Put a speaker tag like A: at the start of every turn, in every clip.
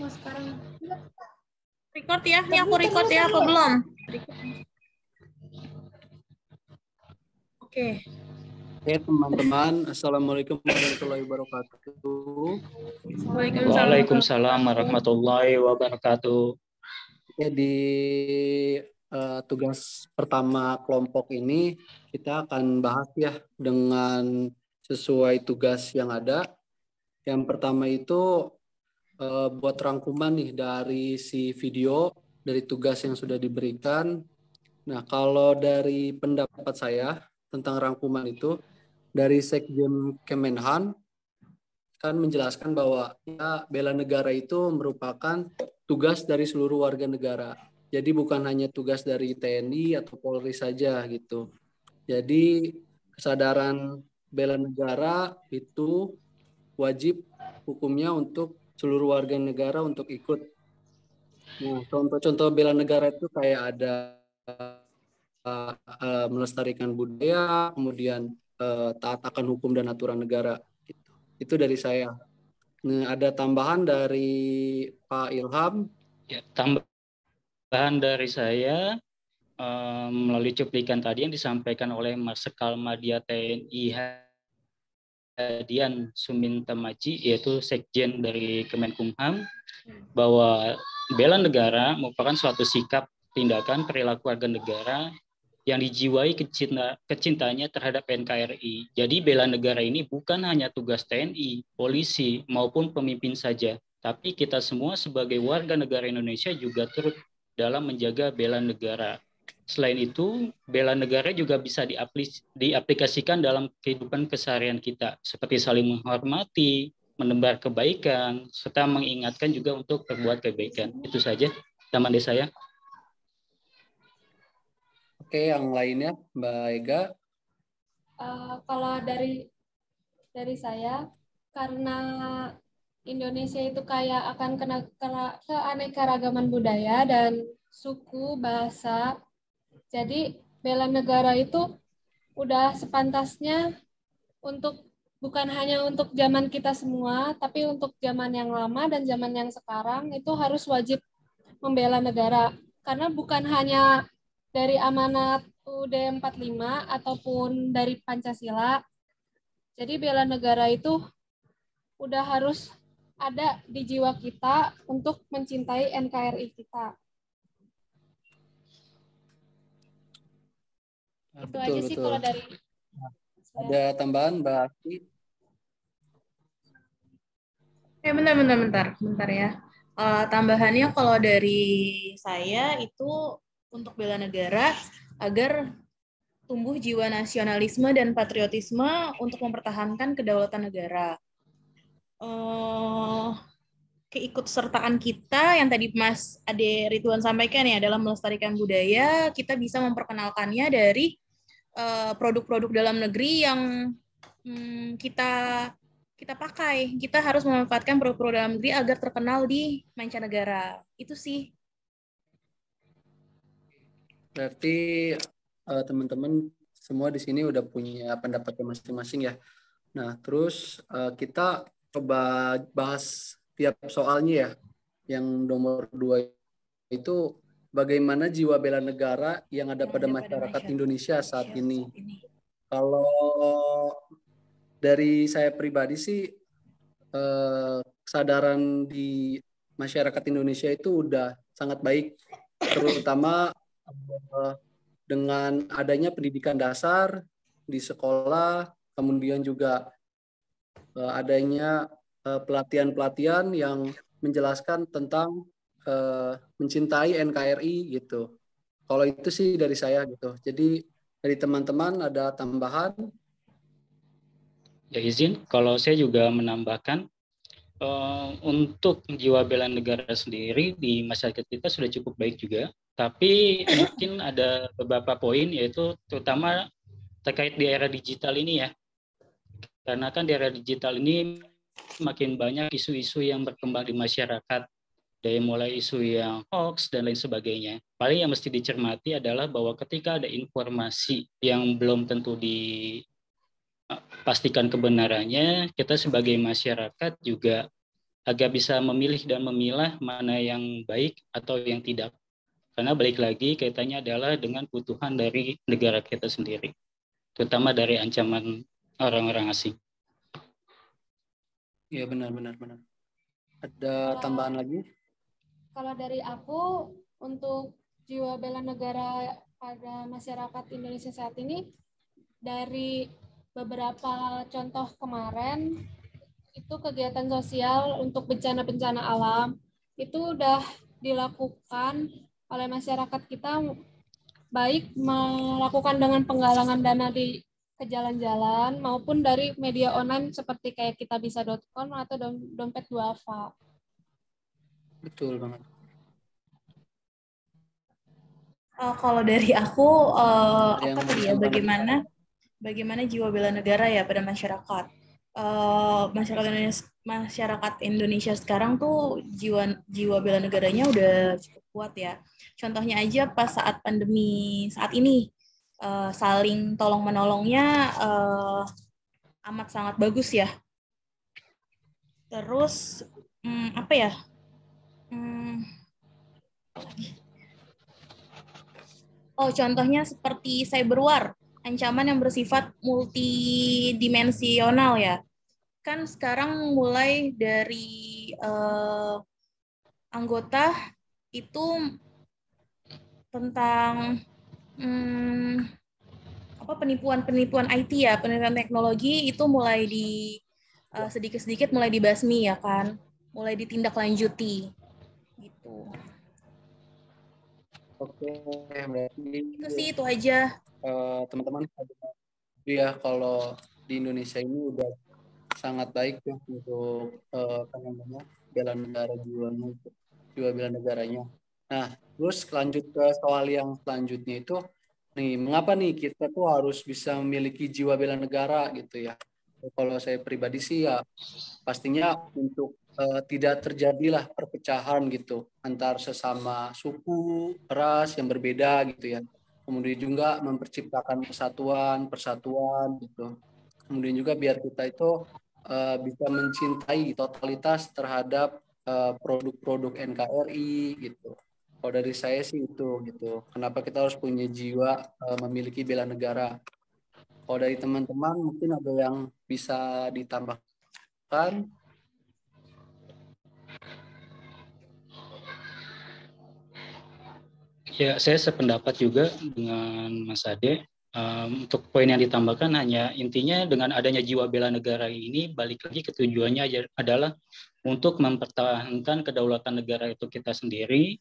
A: Mau sekarang.
B: Record ya, ini aku record ya, apa belum? Oke.
C: Oke teman-teman, Assalamualaikum warahmatullahi wabarakatuh.
B: Waalaikumsalam warahmatullahi wabarakatuh.
C: Oke, di tugas pertama kelompok ini kita akan bahas ya dengan sesuai tugas yang ada. Yang pertama itu buat rangkuman nih dari si video, dari tugas yang sudah diberikan. Nah, kalau dari pendapat saya tentang rangkuman itu, dari Sekjen Kemenhan kan menjelaskan bahwa ya, bela negara itu merupakan tugas dari seluruh warga negara. Jadi bukan hanya tugas dari TNI atau Polri saja gitu. Jadi kesadaran bela negara itu wajib hukumnya untuk seluruh warga negara untuk ikut. Nah, contoh-contoh bela negara itu kayak ada melestarikan budaya, kemudian taat akan hukum dan aturan negara. Itu dari saya. Nah, ada tambahan dari Pak Ilham.
B: Ya, tambahan dari saya melalui cuplikan tadi yang disampaikan oleh Marsikal Madya TNI Hadian Suminta Maji, yaitu Sekjen dari Kemenkumham, bahwa bela negara merupakan suatu sikap, tindakan, perilaku warga negara yang dijiwai kecintanya terhadap NKRI. Jadi bela negara ini bukan hanya tugas TNI, polisi, maupun pemimpin saja, tapi kita semua sebagai warga negara Indonesia juga turut dalam menjaga bela negara. Selain itu, bela negara juga bisa diaplikasikan dalam kehidupan keseharian kita, seperti saling menghormati, menebar kebaikan, serta mengingatkan juga untuk berbuat kebaikan. Itu saja, teman saya.
C: Oke, yang lainnya, Mbak Ega.
A: Kalau dari saya, karena Indonesia itu kaya akan keanekaragaman budaya dan suku, bahasa. Jadi bela negara itu udah sepantasnya untuk bukan hanya untuk zaman kita semua, tapi untuk zaman yang lama dan zaman yang sekarang itu harus wajib membela negara. Karena bukan hanya dari amanat UUD 45 ataupun dari Pancasila. Jadi bela negara itu udah harus ada di jiwa kita untuk mencintai NKRI kita.
C: Nah,
A: Itu aja sih kalau dari
C: ada tambahan Mbak Asti?
D: Bentar ya. Tambahannya kalau dari saya itu untuk bela negara agar tumbuh jiwa nasionalisme dan patriotisme untuk mempertahankan kedaulatan negara. Keikutsertaan kita yang tadi Mas Ade Ridwan sampaikan ya dalam melestarikan budaya, kita bisa memperkenalkannya dari produk-produk dalam negeri yang kita pakai. Kita harus memanfaatkan produk-produk dalam negeri agar terkenal di mancanegara. Itu sih.
C: Berarti teman-teman semua di sini udah punya pendapatnya masing-masing ya. Nah, terus kita coba bahas tiap soalnya ya. Yang nomor 2 itu bagaimana jiwa bela negara yang ada pada masyarakat Indonesia saat ini. Kalau dari saya pribadi sih kesadaran di masyarakat Indonesia itu udah sangat baik, terutama dengan adanya pendidikan dasar di sekolah, kemudian juga adanya pelatihan-pelatihan yang menjelaskan tentang mencintai NKRI gitu. Kalau itu sih dari saya gitu. Jadi dari teman-teman ada tambahan?
B: Ya izin, kalau saya juga menambahkan untuk jiwa bela negara sendiri di masyarakat kita sudah cukup baik juga. Tapi mungkin ada beberapa poin yaitu terutama terkait di era digital ini ya. Karena kan di era digital ini makin banyak isu-isu yang berkembang di masyarakat. Dari mulai isu yang hoax dan lain sebagainya. Paling yang mesti dicermati adalah bahwa ketika ada informasi yang belum tentu dipastikan kebenarannya, kita sebagai masyarakat juga agar bisa memilih dan memilah mana yang baik atau yang tidak. Karena balik lagi kaitannya adalah dengan kebutuhan dari negara kita sendiri, terutama dari ancaman orang-orang asing.
C: Iya, benar. Ada tambahan lagi?
A: Kalau dari aku, untuk jiwa bela negara pada masyarakat Indonesia saat ini, dari beberapa contoh kemarin, itu kegiatan sosial untuk bencana-bencana alam, itu udah dilakukan oleh masyarakat kita, baik melakukan dengan penggalangan dana ke jalan-jalan maupun dari media online seperti kayak kitabisa.com atau dompet duafa.
C: Betul banget.
D: Kalau dari aku,
C: Yang
D: apa tadi ya, bagaimana jiwa bela negara ya pada masyarakat. Masyarakat Indonesia sekarang tuh jiwa bela negaranya udah cukup kuat ya. Contohnya aja pas saat pandemi saat ini, saling tolong menolongnya amat sangat bagus ya. Terus apa ya? Contohnya seperti cyber war, ancaman yang bersifat multidimensional ya. Kan sekarang mulai dari anggota itu tentang penipuan IT ya, penipuan teknologi itu mulai sedikit-sedikit mulai dibasmi ya kan, mulai ditindaklanjuti gitu.
C: Oke, berarti
D: Itu aja.
C: teman-teman, ya kalau di Indonesia ini udah sangat baik ya untuk bela negara, jiwa bela negaranya. Nah, terus lanjut ke soal yang selanjutnya itu, nih mengapa nih kita tuh harus bisa memiliki jiwa bela negara gitu ya? Kalau saya pribadi sih ya pastinya untuk tidak terjadilah perpecahan gitu antar sesama suku, ras yang berbeda gitu ya. Kemudian juga memperciptakan persatuan gitu. Kemudian juga biar kita itu bisa mencintai totalitas terhadap produk-produk NKRI gitu. Kalau dari saya sih itu gitu. Kenapa kita harus punya jiwa memiliki bela negara? Kalau dari teman-teman mungkin ada yang bisa ditambahkan.
B: Ya, saya sependapat juga dengan Mas Ade. Untuk poin yang ditambahkan hanya intinya dengan adanya jiwa bela negara ini balik lagi ke tujuannya adalah untuk mempertahankan kedaulatan negara itu kita sendiri.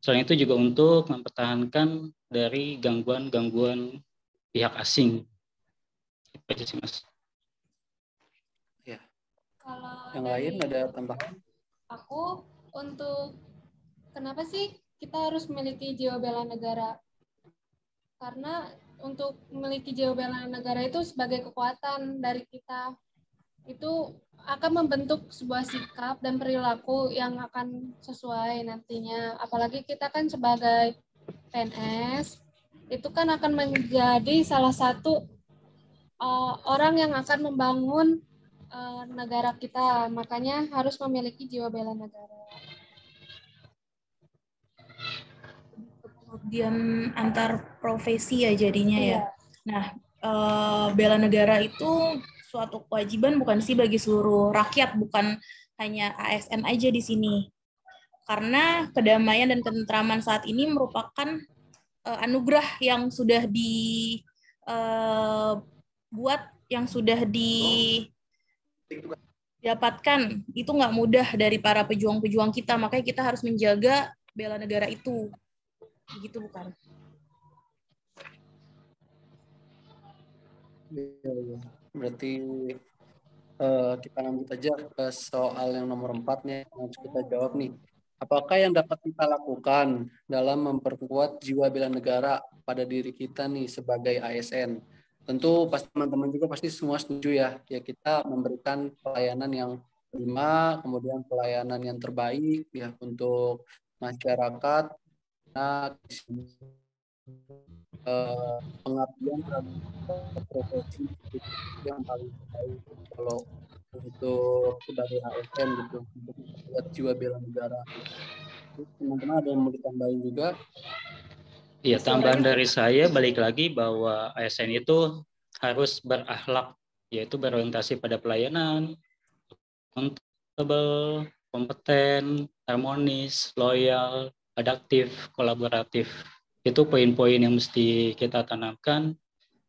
B: Selain itu juga untuk mempertahankan dari gangguan-gangguan pihak asing. Itu aja sih, Mas.
C: Ya.
A: Kalau
C: Yang
A: dari
C: lain ada tambahan?
A: aku, untuk kenapa sih kita harus memiliki jiwa bela negara? Karena untuk memiliki jiwa bela negara itu sebagai kekuatan dari kita, itu akan membentuk sebuah sikap dan perilaku yang akan sesuai nantinya. Apalagi kita kan sebagai PNS, itu kan akan menjadi salah satu orang yang akan membangun negara kita. Makanya harus memiliki jiwa bela negara.
D: Kemudian antar profesi ya jadinya ya.
A: Iya.
D: Nah, bela negara itu suatu kewajiban bukan sih bagi seluruh rakyat, bukan hanya ASN aja di sini. Karena kedamaian dan ketentraman saat ini merupakan anugerah yang sudah dibuat, yang sudah didapatkan. Itu nggak mudah dari para pejuang-pejuang kita, makanya kita harus menjaga bela negara itu. Begitu bukan?
C: Ya. Berarti kita lanjut aja ke soal yang nomor 4 nih, yang harus kita jawab nih. Apakah yang dapat kita lakukan dalam memperkuat jiwa bela negara pada diri kita nih sebagai ASN? Tentu pasti teman-teman juga pasti semua setuju ya. Ya kita memberikan pelayanan yang prima, kemudian pelayanan yang terbaik ya untuk masyarakat. Nah, pengabdian terhadap profesi yang paling baik. Kalau untuk sebagai ASN gitu, untuk buat jiwa bela negara. Teman-teman ada yang mau ditambahin juga?
B: Iya, tambahan dari saya balik lagi bahwa ASN itu harus berakhlak, yaitu berorientasi pada pelayanan, akuntabel, kompeten, harmonis, loyal, adaptif, kolaboratif. Itu poin-poin yang mesti kita tanamkan.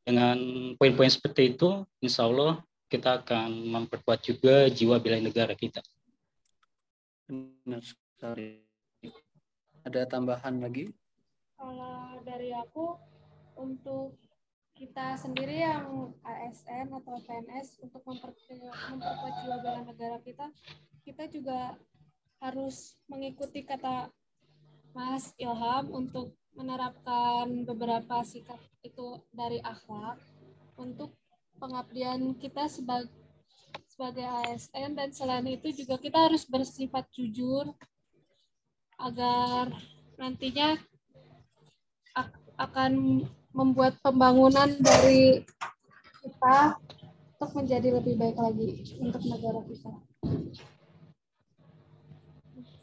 B: Dengan poin-poin seperti itu, insya Allah kita akan memperkuat juga jiwa bela negara kita.
C: Benar sekali. Ada tambahan lagi?
A: Kalau dari aku, untuk kita sendiri yang ASN atau PNS, untuk memperkuat jiwa bela negara kita juga harus mengikuti kata Mas Ilham untuk menerapkan beberapa sikap itu dari akhlak untuk pengabdian kita sebagai ASN, dan selain itu juga kita harus bersifat jujur agar nantinya akan membuat pembangunan dari kita untuk menjadi lebih baik lagi untuk negara kita.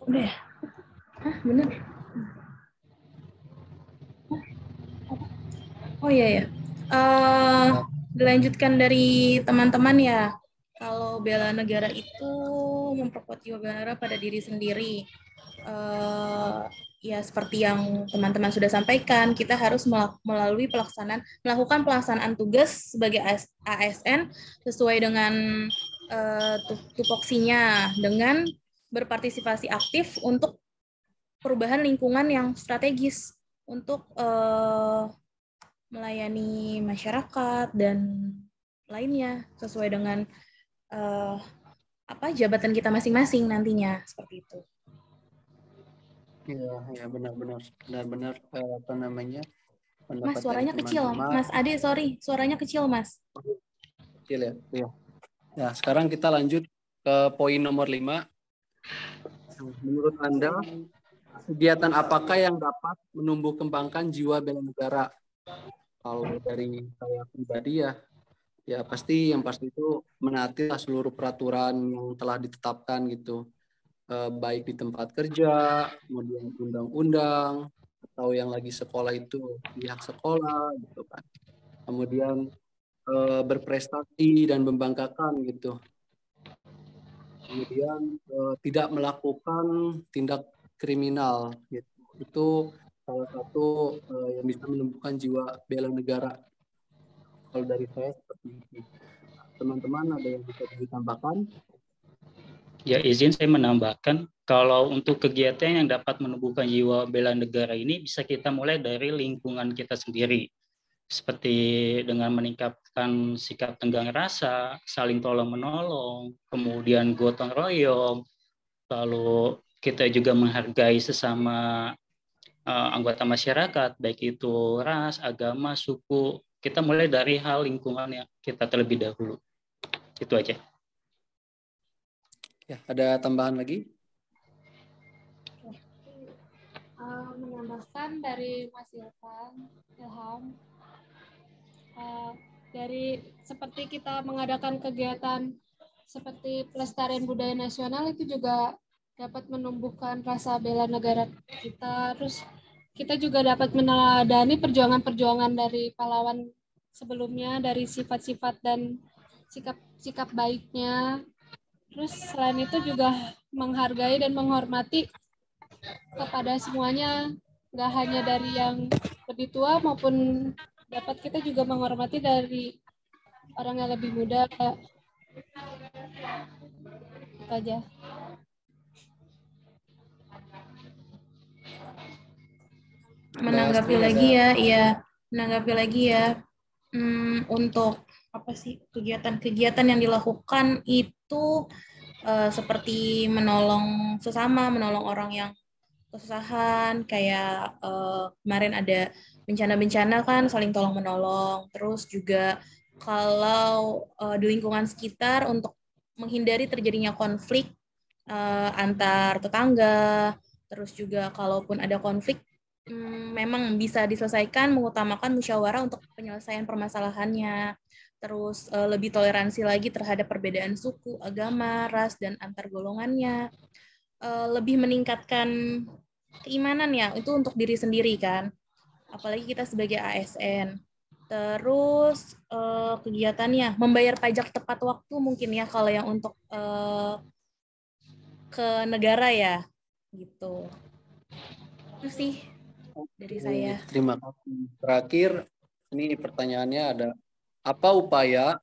D: Udah ya? Hah, bener? Oh iya ya. Dilanjutkan dari teman-teman ya. Kalau bela negara itu memperkuat jiwa bela negara pada diri sendiri. Ya seperti yang teman-teman sudah sampaikan, kita harus melakukan pelaksanaan tugas sebagai ASN sesuai dengan tupoksinya, dengan berpartisipasi aktif untuk perubahan lingkungan yang strategis untuk melayani masyarakat dan lainnya sesuai dengan jabatan kita masing-masing nantinya, seperti itu.
C: Ya benar-benar apa namanya?
D: Mas, suaranya kecil. Mas Ade, sorry, suaranya kecil, Mas.
C: Kecil ya. Iya. Ya, sekarang kita lanjut ke poin nomor 5. Menurut Anda, kegiatan apakah yang dapat menumbuh kembangkan jiwa bela negara? Kalau dari saya pribadi ya pasti itu menaati seluruh peraturan yang telah ditetapkan gitu. Baik di tempat kerja, kemudian undang-undang, atau yang lagi sekolah itu pihak sekolah gitu kan. Kemudian berprestasi dan membanggakan gitu. Kemudian tidak melakukan tindak kriminal gitu. Itu salah satu yang bisa menumbuhkan jiwa bela negara. Kalau dari saya seperti itu. Teman-teman ada yang bisa ditambahkan?
B: Ya, izin saya menambahkan, kalau untuk kegiatan yang dapat menumbuhkan jiwa bela negara ini bisa kita mulai dari lingkungan kita sendiri. Seperti dengan meningkatkan sikap tenggang rasa, saling tolong-menolong, kemudian gotong royong, lalu kita juga menghargai sesama anggota masyarakat, baik itu ras, agama, suku. Kita mulai dari hal lingkungan yang kita terlebih dahulu. Itu aja.
C: Ya, ada tambahan lagi?
A: Menambahkan dari Mas Ilham, dari seperti kita mengadakan kegiatan seperti pelestarian budaya nasional, itu juga dapat menumbuhkan rasa bela negara kita. Terus kita juga dapat meneladani perjuangan-perjuangan dari pahlawan sebelumnya, dari sifat-sifat dan sikap baiknya. Terus selain itu juga menghargai dan menghormati kepada semuanya, nggak hanya dari yang lebih tua maupun dapat kita juga menghormati dari orang yang lebih muda. Itu aja.
D: Menanggapi lagi ya, untuk apa sih kegiatan yang dilakukan itu seperti menolong sesama, menolong orang yang kesusahan, kayak kemarin ada bencana-bencana kan, saling tolong menolong. Terus juga kalau di lingkungan sekitar untuk menghindari terjadinya konflik antar tetangga. Terus juga kalaupun ada konflik, memang bisa diselesaikan mengutamakan musyawarah untuk penyelesaian permasalahannya. terus lebih toleransi lagi terhadap perbedaan suku, agama, ras, dan antar golongannya, lebih meningkatkan keimanan ya, itu untuk diri sendiri kan, apalagi kita sebagai ASN. Terus kegiatannya membayar pajak tepat waktu mungkin ya kalau yang untuk ke negara ya gitu. Itu sih dari saya.
C: Terima kasih. Terakhir, ini pertanyaannya ada, apa upaya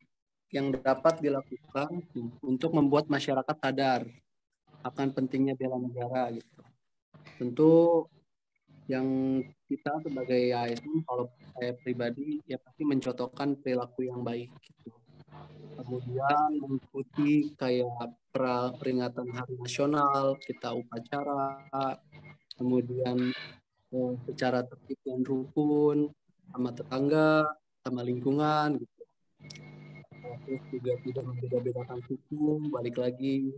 C: yang dapat dilakukan untuk membuat masyarakat sadar akan pentingnya bela negara gitu. Tentu yang kita sebagai ASN, kalau saya pribadi ya pasti mencontohkan perilaku yang baik gitu. Kemudian mengikuti kayak peringatan Hari Nasional, kita upacara, kemudian secara tertib dan rukun sama tetangga, sama lingkungan gitu. Terus juga tidak membeda-bedakan suku, balik lagi.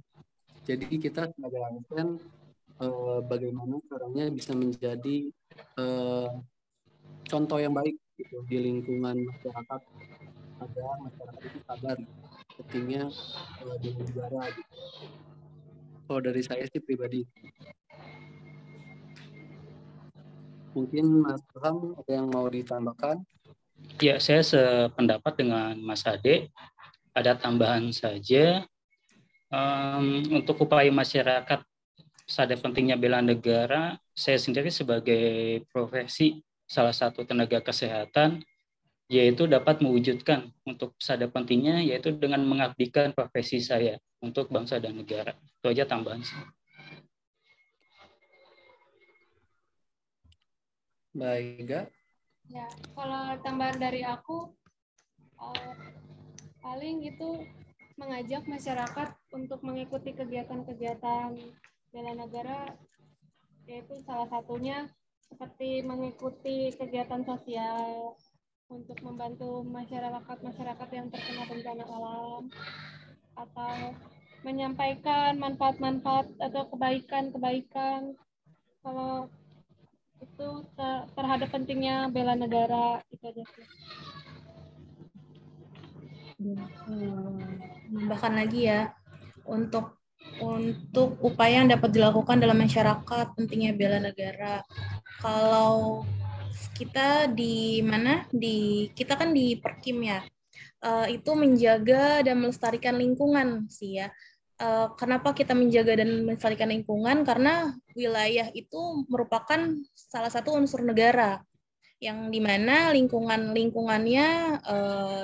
C: Jadi kita sebagai ASN bagaimana caranya bisa menjadi contoh yang baik gitu di lingkungan masyarakat agar masyarakat itu sadar pentingnya di negara gitu. Kalau dari saya sih pribadi. Mungkin Mas Ilham ada yang mau ditambahkan?
B: Ya, saya sependapat dengan Mas Ade. Ada tambahan saja, untuk upaya masyarakat sadar pentingnya bela negara, saya sendiri sebagai profesi salah satu tenaga kesehatan, yaitu dapat mewujudkan untuk sadar pentingnya, yaitu dengan mengabdikan profesi saya untuk bangsa dan negara. Itu aja tambahan saya.
C: Baik, Ga?
A: Ya, kalau tambahan dari aku, paling itu mengajak masyarakat untuk mengikuti kegiatan-kegiatan bela negara, yaitu salah satunya seperti mengikuti kegiatan sosial untuk membantu masyarakat yang terkena bencana alam, atau menyampaikan manfaat-manfaat atau kebaikan-kebaikan kalau itu terhadap pentingnya bela negara, itu aja sih.
D: Menambahkan lagi ya, untuk upaya yang dapat dilakukan dalam masyarakat pentingnya bela negara. Kalau kita kita kan di Perkim ya, itu menjaga dan melestarikan lingkungan sih ya. Kenapa kita menjaga dan melestarikan lingkungan? Karena wilayah itu merupakan salah satu unsur negara, yang dimana lingkungannya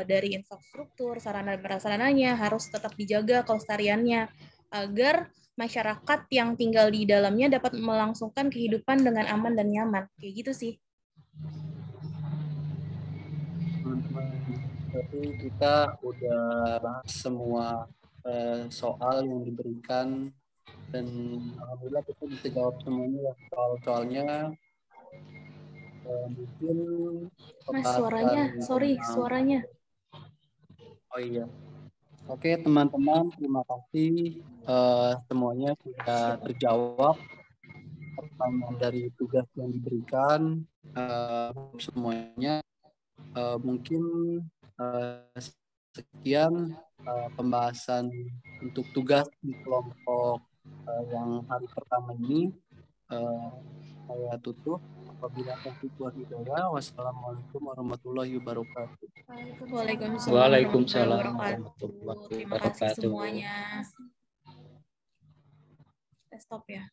D: dari infrastruktur, sarana dan prasarananya harus tetap dijaga kelestariannya agar masyarakat yang tinggal di dalamnya dapat melangsungkan kehidupan dengan aman dan nyaman. Kayak gitu sih.
C: Tapi kita udah bahas semua soal yang diberikan dan alhamdulillah kita bisa jawab semuanya ya. Soal-soalnya mungkin
D: Mas, suaranya.
C: Oh iya. Oke teman-teman, terima kasih semuanya sudah terjawab pertanyaan dari tugas yang diberikan semuanya. Mungkin sekian pembahasan untuk tugas di kelompok yang hari pertama ini. Saya tutup. Apabila wassalamualaikum warahmatullahi wabarakatuh.
B: Waalaikumsalam
D: warahmatullahi wabarakatuh. Terima kasih semuanya. Stop ya.